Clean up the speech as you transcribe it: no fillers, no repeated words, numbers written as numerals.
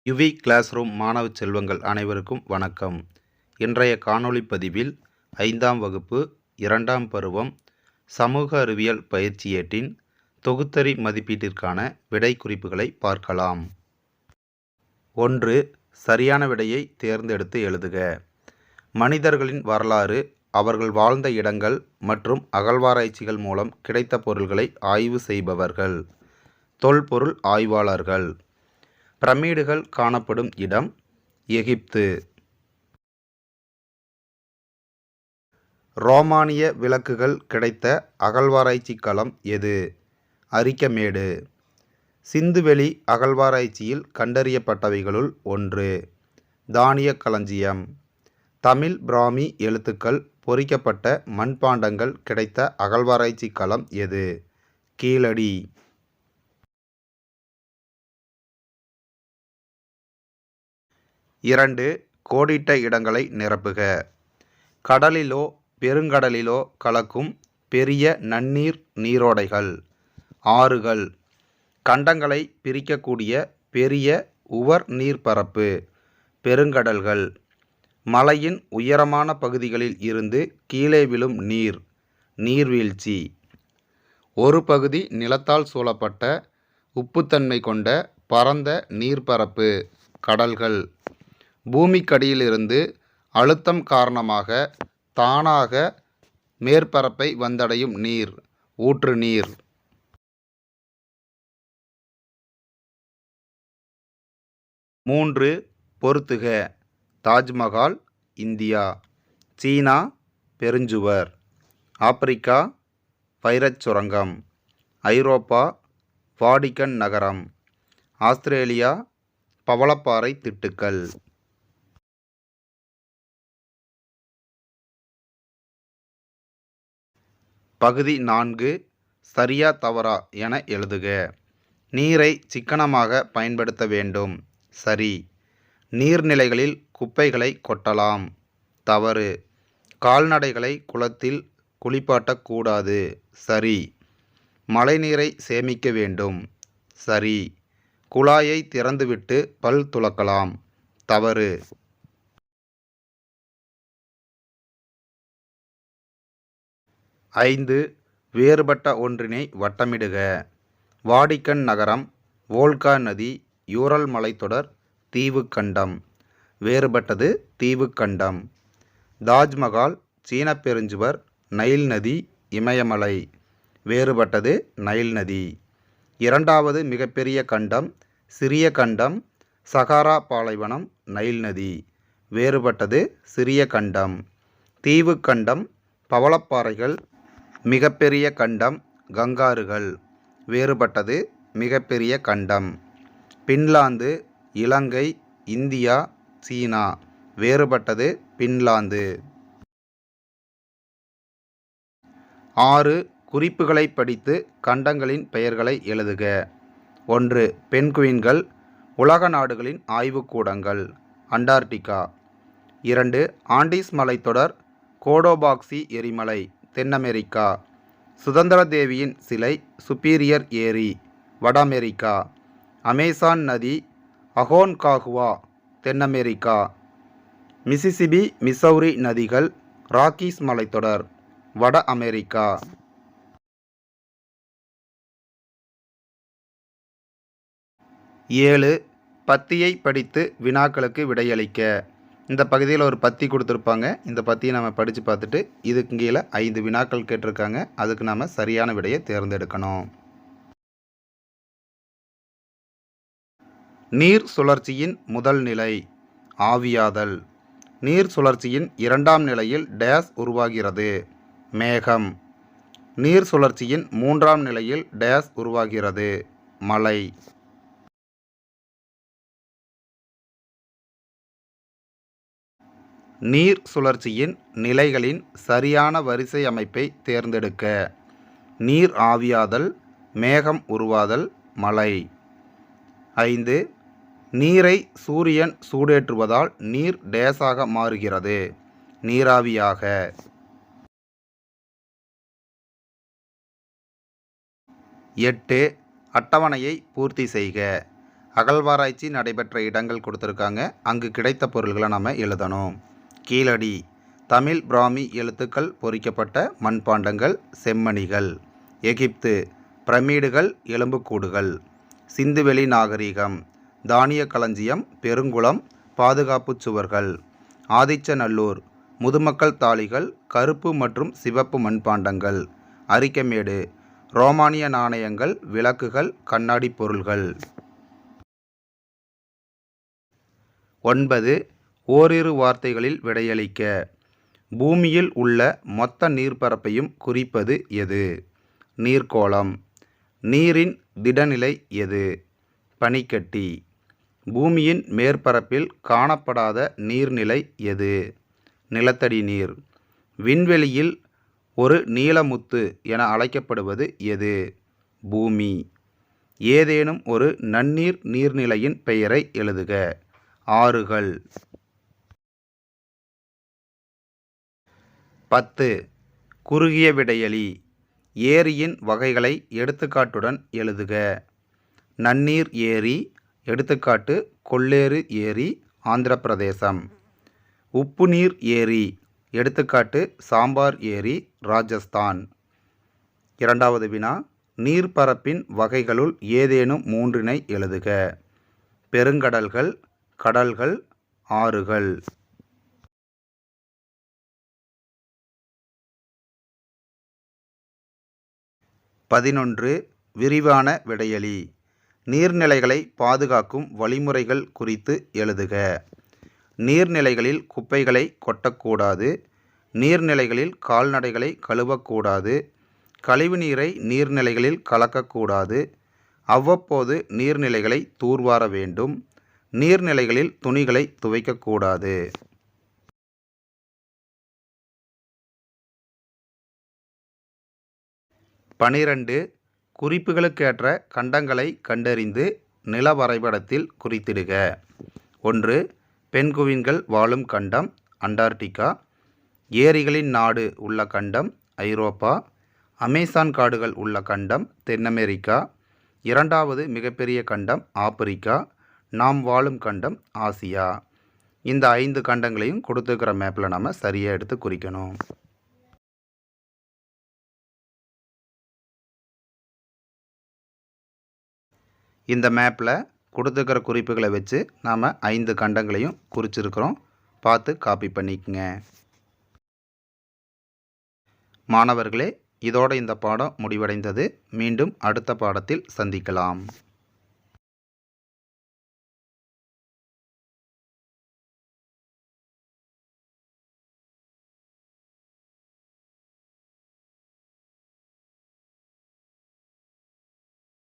UV class room மாணவ செல்வங்கள் அனைவருக்கும் வணக்கம். இன்றைய காணொளி பதிவில் 5ஆம் வகுப்பு 2ஆம் பருவம் சமூக அறிவியல் பயிற்சி ஏட்டின் தொகுத்தறி மதிப்பீட்டிற்கான விடை குறிப்புகளை பார்க்கலாம். 1. சரியான விடையை தேர்ந்தெடுத்து எழுதுக. மனிதர்களின் வரலாறு, அவர்கள் வாழ்ந்த இடங்கள் மற்றும் அகழ்வாராய்ச்சிகள் மூலம் கிடைத்த பொருள்களை ஆய்வு செய்பவர்கள் தொல்பொருள் ஆய்வாளர்கள். பிரமிடுகள் காணப்படும் இடம் எகிப்து. ரோமானிய விளக்குகள் கிடைத்த அகழ்வாராய்ச்சி களம் எது? அரிக்கமேடு. சிந்துவெளி அகழ்வாராய்ச்சியில் கண்டறியப்பட்டவைகளுள் ஒன்று தானிய களஞ்சியம். தமிழ் பிராமி எழுத்துக்கள் பொறிக்கப்பட்ட மண்பாண்டங்கள் கிடைத்த அகழ்வாராய்ச்சி களம் எது? கீழடி. 2. கோடிட்ட இடங்களை நிரப்புக. கடலிலோ பெருங்கடலிலோ கலக்கும் பெரிய நன்னீர் நீரோடைகள். ஆறுகள். கண்டங்களை பிரிக்கக்கூடிய பெரிய உவர் நீர்ப்பரப்பு. பெருங்கடல்கள். மலையின் உயரமான பகுதிகளில் இருந்து கீழே விழும் நீர். நீர்வீழ்ச்சி. ஒரு பகுதி நிலத்தால் சூழப்பட்ட உப்புத்தன்மை கொண்ட பரந்த நீர்ப்பரப்பு. கடல்கள். பூமிக்கடியிலிருந்து அழுத்தம் காரணமாக தானாக மேற்பரப்பை வந்தடையும் நீர். ஊற்று நீர். 3. பொறுத்துக. தாஜ்மஹால் இந்தியா. சீனா பெருஞ்சுவர். ஆப்பிரிக்கா வைரச் சுரங்கம். ஐரோப்பா வாடிகன் நகரம். ஆஸ்திரேலியா பவளப்பாறை திட்டுக்கள். பகுதி 4 சரியா தவறா என எழுதுக. நீரை சிக்கனமாக பயன்படுத்த வேண்டும். சரி. நீர்நிலைகளில் குப்பைகளை கொட்டலாம். தவறு. கால்நடைகளை குளத்தில் குளிப்பாட்டக்கூடாது. சரி. மழைநீரை சேமிக்க வேண்டும். சரி. குழாயை திறந்துவிட்டு பல் துலக்கலாம். தவறு. 5. வேறுபட்ட ஒன்றினை வட்டமிடுக. வாடிகன் நகரம், வோல்கா நதி, யூரல் மலைத்தொடர், தீவுக்கண்டம். வேறுபட்டது தீவுக்கண்டம். தாஜ்மஹால், சீன பெருஞ்சுவர், நைல் நதி, இமயமலை. வேறுபட்டது நைல் நதி. 2வது மிகப்பெரிய கண்டம், சிறிய கண்டம், சகாரா பாலைவனம், நைல் நதி. வேறுபட்டது சிறிய கண்டம். தீவுக்கண்டம், பவளப்பாறைகள். மிகப்பெரிய கண்டம், கங்காருகள். வேறுபட்டது மிகப்பெரிய கண்டம். பின்லாந்து, இலங்கை, இந்தியா, சீனா. வேறுபட்டது பின்லாந்து. 6. குறிப்புகளை படித்து கண்டங்களின் பெயர்களை எழுதுக. 1. பென்குயின்கள், உலக நாடுகளின் ஆய்வுக்கூடங்கள். அண்டார்டிகா. 2. ஆண்டீஸ் மலைத்தொடர், கோடோபாக்சி எரிமலை, தென் அமெரிக்கா. சுதந்திர தேவியின் சிலை, சுப்பீரியர் ஏரி, வட அமெரிக்கா. அமேசான் நதி, அகோன்காகுவா, தென் அமெரிக்கா. மிசிசிபி, மிசௌரி நதிகள், ராக்கீஸ் மலைத்தொடர், வட அமெரிக்கா. 7. பத்தியை படித்து வினாக்களுக்கு விடையளிக்க. இந்த பகுதியில் ஒரு பத்தி கொடுத்துருப்பாங்க. இந்த பத்தியை நம்ம படித்து பார்த்துட்டு இதுக்கு கீழே 5 வினாக்கள் கேட்டிருக்காங்க. அதுக்கு நாம் சரியான விடையை தேர்ந்தெடுக்கணும். நீர் சுழற்சியின் முதல் நிலை ஆவியாதல். நீர் சுழற்சியின் 2ஆம் நிலையில் டேஸ் உருவாகிறது. மேகம். நீர் சுழற்சியின் 3ஆம் நிலையில் டேஸ் உருவாகிறது. மழை. நீர் சுழற்சியின் நிலைகளின் சரியான வரிசை அமைப்பை தேர்ந்தெடுக்க. நீர் ஆவியாதல், மேகம் உருவாதல், மழை. 5. நீரை சூரியன் சூடேற்றுவதால் நீர் டேஸாக மாறுகிறது. நீராவியாக. 8. அட்டவணையை பூர்த்தி செய்க. அகழ்வாராய்ச்சி நடைபெற்ற இடங்கள் கொடுத்துருக்காங்க. அங்கு கிடைத்த பொருள்களை நம்ம எழுதணும். கீழடி தமிழ் பிராமி எழுத்துக்கள் பொறிக்கப்பட்ட மண்பாண்டங்கள் செம்மணிகள். எகிப்து பிரமிடுகள் எலும்புக்கூடுகள். சிந்துவெளி நாகரிகம் தானிய களஞ்சியம் பெருங்குளம் பாதுகாப்பு சுவர்கள். ஆதிச்சநல்லூர் முதுமக்கள் தாளிகள் கருப்பு மற்றும் சிவப்பு மண்பாண்டங்கள். அரிக்கமேடு ரோமானிய நாணயங்கள் விளக்குகள் கண்ணாடி பொருள்கள். 9 ஓரிரு வார்த்தைகளில் விடையளிக்க. பூமியில் உள்ள மொத்த நீர்ப்பரப்பையும் குறிப்பது எது? நீர்க்கோளம். நீரின் திடநிலை எது? பனிக்கட்டி. பூமியின் மேற்பரப்பில் காணப்படாத நீர்நிலை எது? நிலத்தடி நீர். விண்வெளியில் ஒரு நீலமுத்து என அழைக்கப்படுவது எது? பூமி. ஏதேனும் ஒரு நன்னீர் நீர்நிலையின் பெயரை எழுதுக. ஆறுகள். 10 குறுகிய விடையளி. ஏரியின் வகைகளை எடுத்துக்காட்டுடன் எழுதுக. நன்னீர் ஏரி எடுத்துக்காட்டு கொள்ளேறு ஏரி ஆந்திர பிரதேசம். உப்புநீர் ஏரி எடுத்துக்காட்டு சாம்பார் ஏரி ராஜஸ்தான். 2வது வினா நீர்ப்பரப்பின் வகைகளுள் ஏதேனும் 3னை எழுதுக. பெருங்கடல்கள் கடல்கள் ஆறுகள். 11 விரிவான விடையளி. நீர்நிலைகளை பாதுகாக்கும் வழிமுறைகள் குறித்து எழுதுக. நீர்நிலைகளில் குப்பைகளை கொட்டக்கூடாது. நீர்நிலைகளில் கால்நடைகளை கழுவக்கூடாது. கழிவுநீரை நீர்நிலைகளில் கலக்கக்கூடாது. அவ்வப்போது நீர்நிலைகளை தூர்வார வேண்டும். நீர்நிலைகளில் துணிகளை துவைக்கக்கூடாது. 12 குறிப்புகளுக்கேற்ற கண்டங்களை கண்டறிந்து நில வரைபடத்தில் குறித்திடுக. 1 பென்குவின்கள் வாழும் கண்டம் அண்டார்டிகா. ஏரிகளின் நாடு உள்ள கண்டம் ஐரோப்பா. அமேசான் காடுகள் உள்ள கண்டம் தென் அமெரிக்கா. 2வது மிகப்பெரிய கண்டம் ஆப்பிரிக்கா. நாம் வாழும் கண்டம் ஆசியா. இந்த 5 கண்டங்களையும் கொடுத்துருக்கிற மேப்பில் நம்ம சரியாக எடுத்து குறிக்கணும். இந்த மேப்பில் கொடுத்துருக்கிற குறிப்புகளை வச்சு நாம் 5 கண்டங்களையும் குறிச்சிருக்கிறோம். பார்த்து காப்பி பண்ணிக்கங்க. மாணவர்களே, இதோட இந்த பாடம் முடிவடைந்தது. மீண்டும் அடுத்த பாடத்தில் சந்திக்கலாம்.